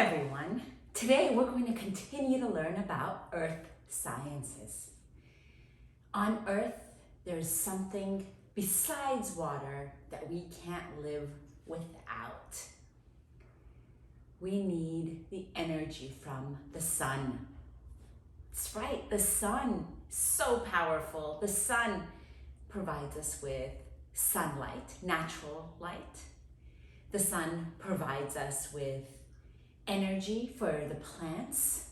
everyone. Today we're going to continue to learn about earth sciences. On Earth, there's something besides water that we can't live without. We need the energy from the sun. That's right, the sun, so powerful. The sun provides us with sunlight, natural light. The sun provides us with energy for the plants.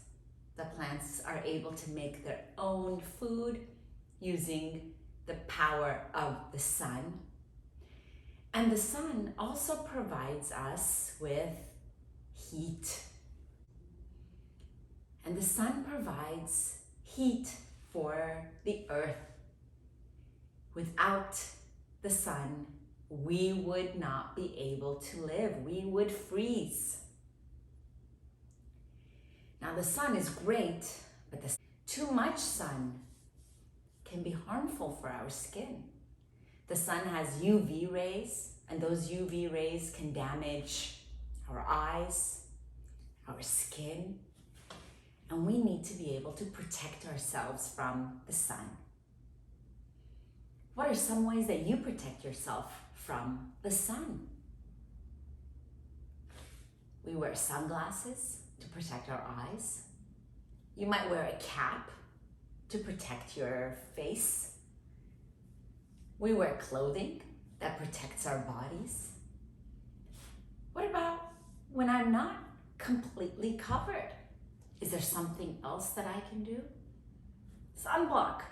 The plants are able to make their own food using the power of the sun. And the sun also provides us with heat. And the sun provides heat for the earth. Without the sun, we would not be able to live. We would freeze. Now the sun is great, but too much sun can be harmful for our skin. The sun has UV rays, and those UV rays can damage our eyes, our skin, and we need to be able to protect ourselves from the sun. What are some ways that you protect yourself from the sun? We wear sunglasses to protect our eyes. You might wear a cap to protect your face. We wear clothing that protects our bodies. What about when I'm not completely covered? Is there something else that I can do? Sunblock.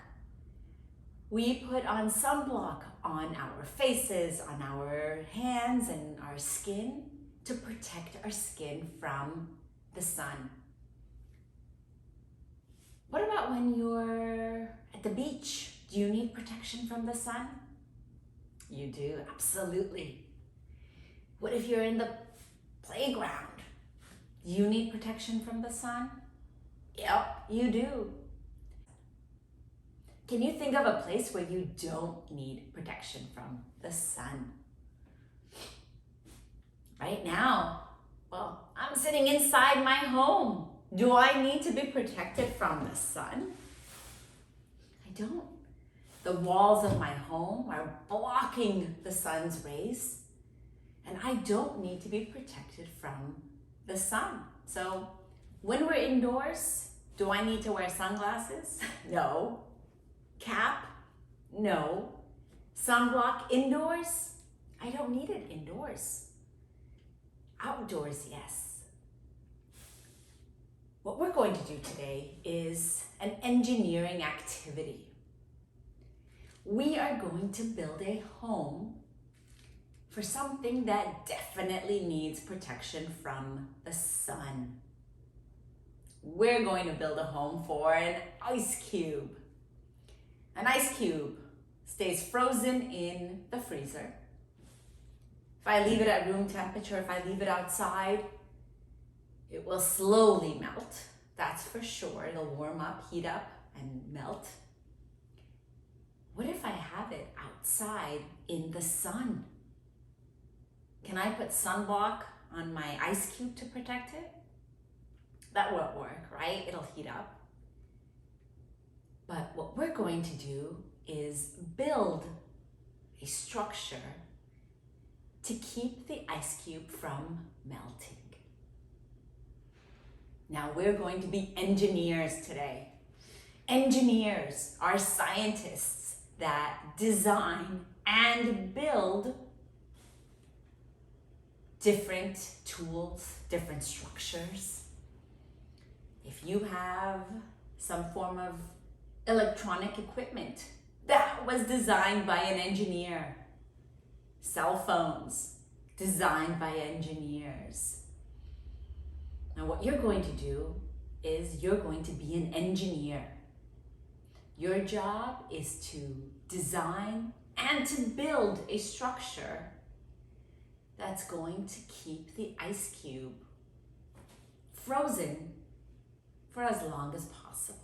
We put on sunblock on our faces, on our hands, and our skin to protect our skin from the sun. What about when you're at the beach? Do you need protection from the sun? You do, absolutely. What if you're in the playground? Do you need protection from the sun? Yep, you do. Can you think of a place where you don't need protection from the sun? Right now, well, I'm sitting inside my home. Do I need to be protected from the sun? I don't. The walls of my home are blocking the sun's rays, and I don't need to be protected from the sun. So when we're indoors, do I need to wear sunglasses? No. Cap? No. Sunblock indoors? I don't need it indoors. Outdoors, yes. What we're going to do today is an engineering activity. We are going to build a home for something that definitely needs protection from the sun. We're going to build a home for an ice cube. An ice cube stays frozen in the freezer. If I leave it at room temperature, if I leave it outside, it will slowly melt. That's for sure. It'll warm up, heat up, and melt. What if I have it outside in the sun? Can I put sunblock on my ice cube to protect it? That won't work, right? It'll heat up. But what we're going to do is build a structure to keep the ice cube from melting. Now we're going to be engineers today. Engineers are scientists that design and build different tools, different structures. If you have some form of electronic equipment that was designed by an engineer, cell phones designed by engineers. Now what you're going to do is you're going to be an engineer. Your job is to design and to build a structure that's going to keep the ice cube frozen for as long as possible.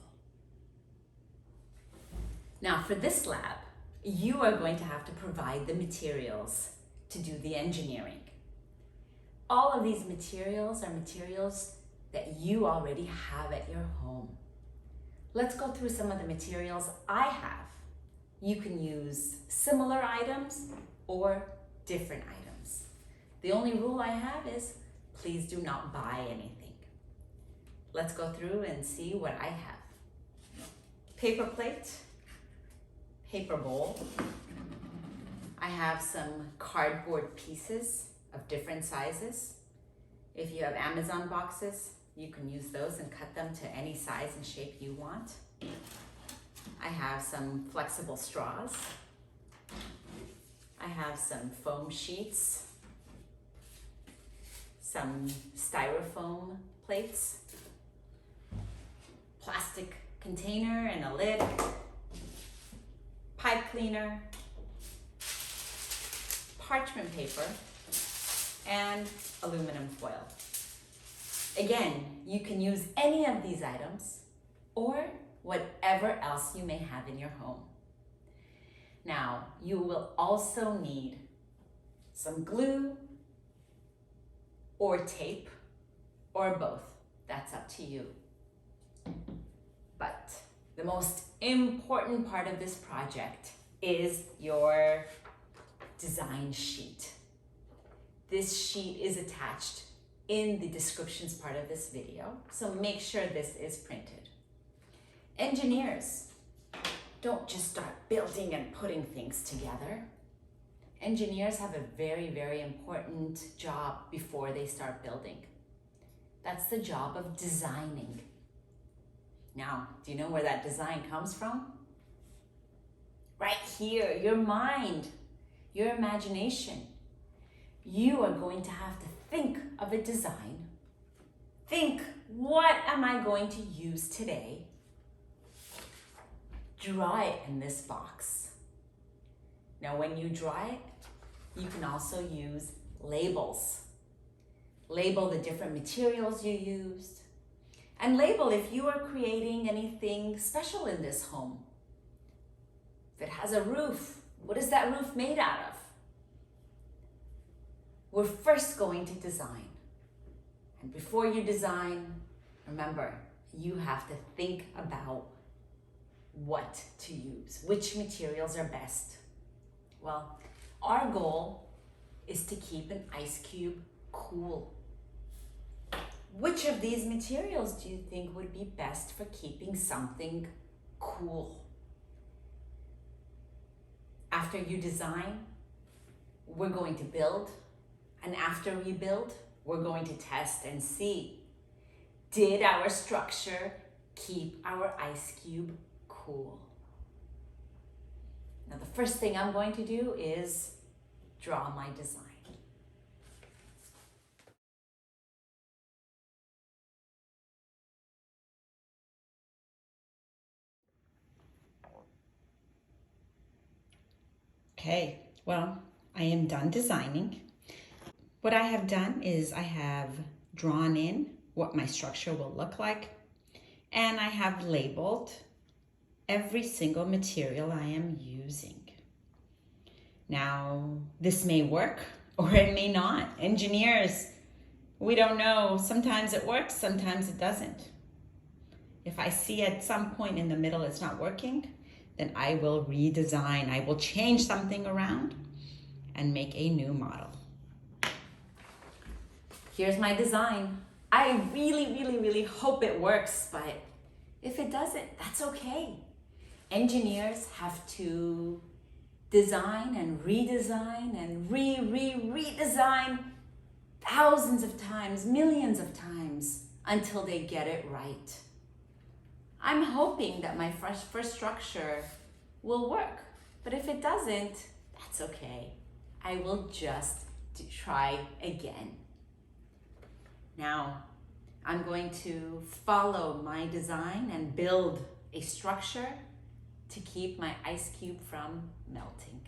Now for this lab, you are going to have to provide the materials to do the engineering. all of these materials are materials that you already have at your home. Let's go through some of the materials I have. You can use similar items or different items. The only rule I have is please do not buy anything. Let's go through and see what I have. Paper plate, paper bowl. I have some cardboard pieces of different sizes. If you have Amazon boxes, you can use those and cut them to any size and shape you want. I have some flexible straws. I have some foam sheets, some styrofoam plates, plastic container and a lid, pipe cleaner, parchment paper, and aluminum foil. Again, you can use any of these items or whatever else you may have in your home. Now, you will also need some glue or tape or both. That's up to you. But the most important part of this project is your design sheet. This sheet is attached in the descriptions part of this video, so make sure this is printed. Engineers, don't just start building and putting things together. Engineers have a very, very important job before they start building. That's the job of designing. Now, do you know where that design comes from? Right here, your mind, your imagination. You are going to have to think of a design. Think, what am I going to use today? Draw it in this box. Now, when you draw it, you can also use labels. Label the different materials you used. And label if you are creating anything special in this home. If it has a roof, what is that roof made out of? We're first going to design. And before you design, remember, you have to think about what to use, which materials are best. Well, our goal is to keep an ice cube cool. Which of these materials do you think would be best for keeping something cool? After you design, we're going to build. And after we build, we're going to test and see, did our structure keep our ice cube cool? Now, the first thing I'm going to do is draw my design. Okay, well, I am done designing. What I have done is I have drawn in what my structure will look like, and I have labeled every single material I am using. Now, this may work or it may not. Engineers, we don't know. Sometimes it works, sometimes it doesn't. If I see at some point in the middle it's not working, then I will redesign. I will change something around and make a new model. Here's my design. I really hope it works, but if it doesn't, that's okay. Engineers have to design and redesign and redesign thousands of times, millions of times until they get it right. I'm hoping that my first structure will work, but if it doesn't, that's okay. I will just try again. Now, I'm going to follow my design and build a structure to keep my ice cube from melting.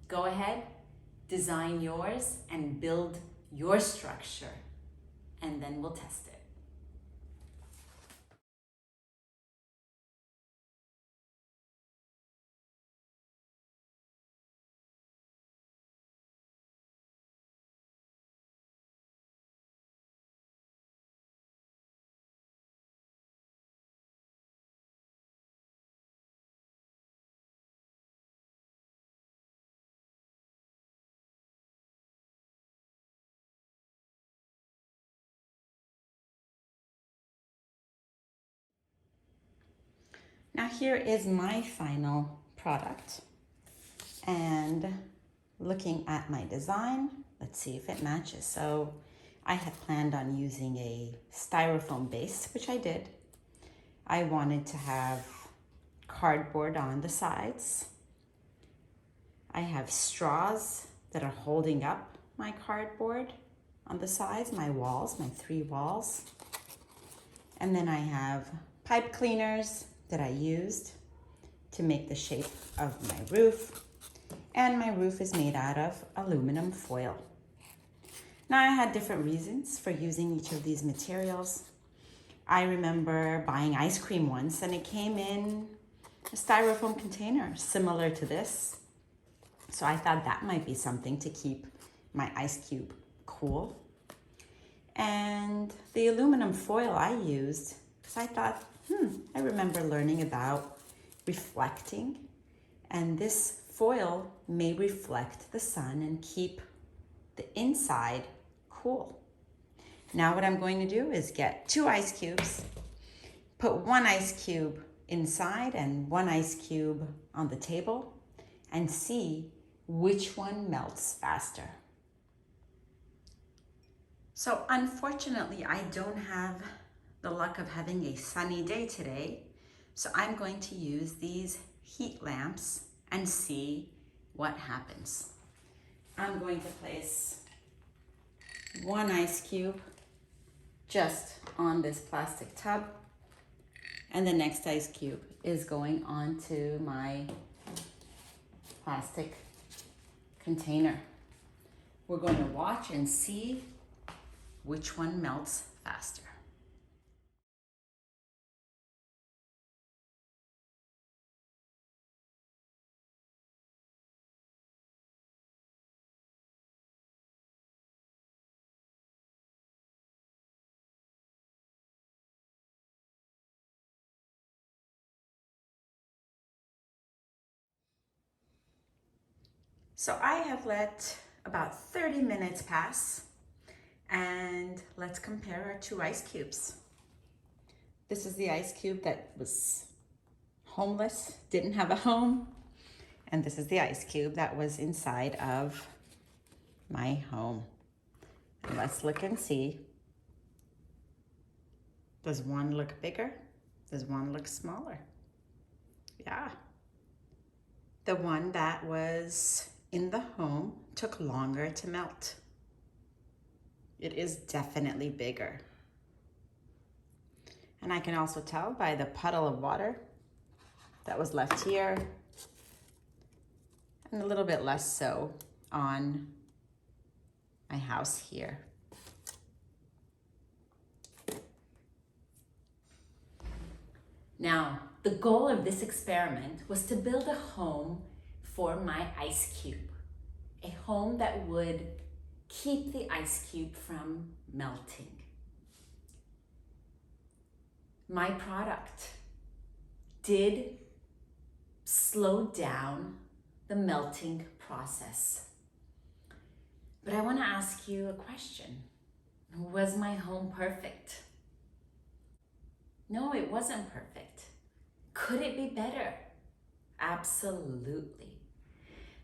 Go ahead, design yours and build your structure, and then we'll test it. Now here is my final product, and looking at my design, let's see if it matches. So I had planned on using a styrofoam base, which I did. I wanted to have cardboard on the sides. I have straws that are holding up my cardboard on the sides, my walls, my 3 walls. And then I have pipe cleaners that I used to make the shape of my roof. And my roof is made out of aluminum foil. Now I had different reasons for using each of these materials. I remember buying ice cream once and it came in a styrofoam container similar to this. So I thought that might be something to keep my ice cube cool. And the aluminum foil I used, because I thought, I remember learning about reflecting, and this foil may reflect the sun and keep the inside cool. Now what I'm going to do is get 2 ice cubes, put 1 ice cube inside and 1 ice cube on the table, and see which one melts faster. So unfortunately, I don't have the luck of having a sunny day today, so I'm going to use these heat lamps and see what happens. I'm going to place 1 ice cube just on this plastic tub, and the next ice cube is going onto my plastic container. We're going to watch and see which one melts faster. So I have let about 30 minutes pass, and let's compare our 2 ice cubes. This is the ice cube that was homeless, didn't have a home, and this is the ice cube that was inside of my home. And let's look and see. Does one look bigger? Does one look smaller? Yeah. The one that was in the home took longer to melt. It is definitely bigger. And I can also tell by the puddle of water that was left here, and a little bit less so on my house here. Now, the goal of this experiment was to build a home for my ice cube, a home that would keep the ice cube from melting. My product did slow down the melting process. But I want to ask you a question. Was my home perfect? No, it wasn't perfect. Could it be better? Absolutely.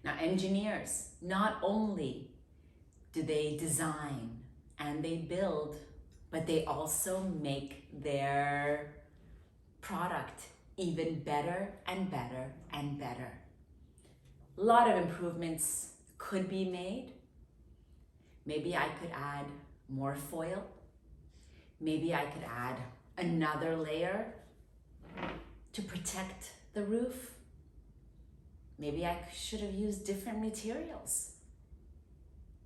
Now, engineers, not only do they design and they build, but they also make their product even better and better and better. A lot of improvements could be made. Maybe I could add more foil. Maybe I could add another layer to protect the roof. Maybe I should have used different materials.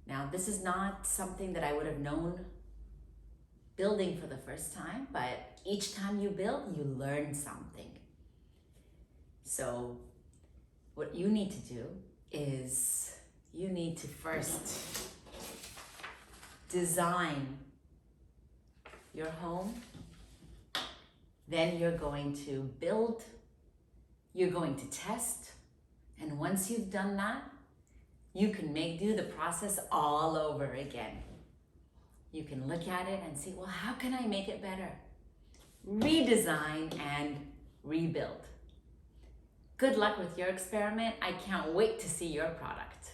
Now, this is not something that I would have known building for the first time, but each time you build, you learn something. So what you need to do is you need to first design your home. Then you're going to build, you're going to test, and once you've done that, you can do the process all over again. You can look at it and see, well, how can I make it better? Redesign and rebuild. Good luck with your experiment. I can't wait to see your product.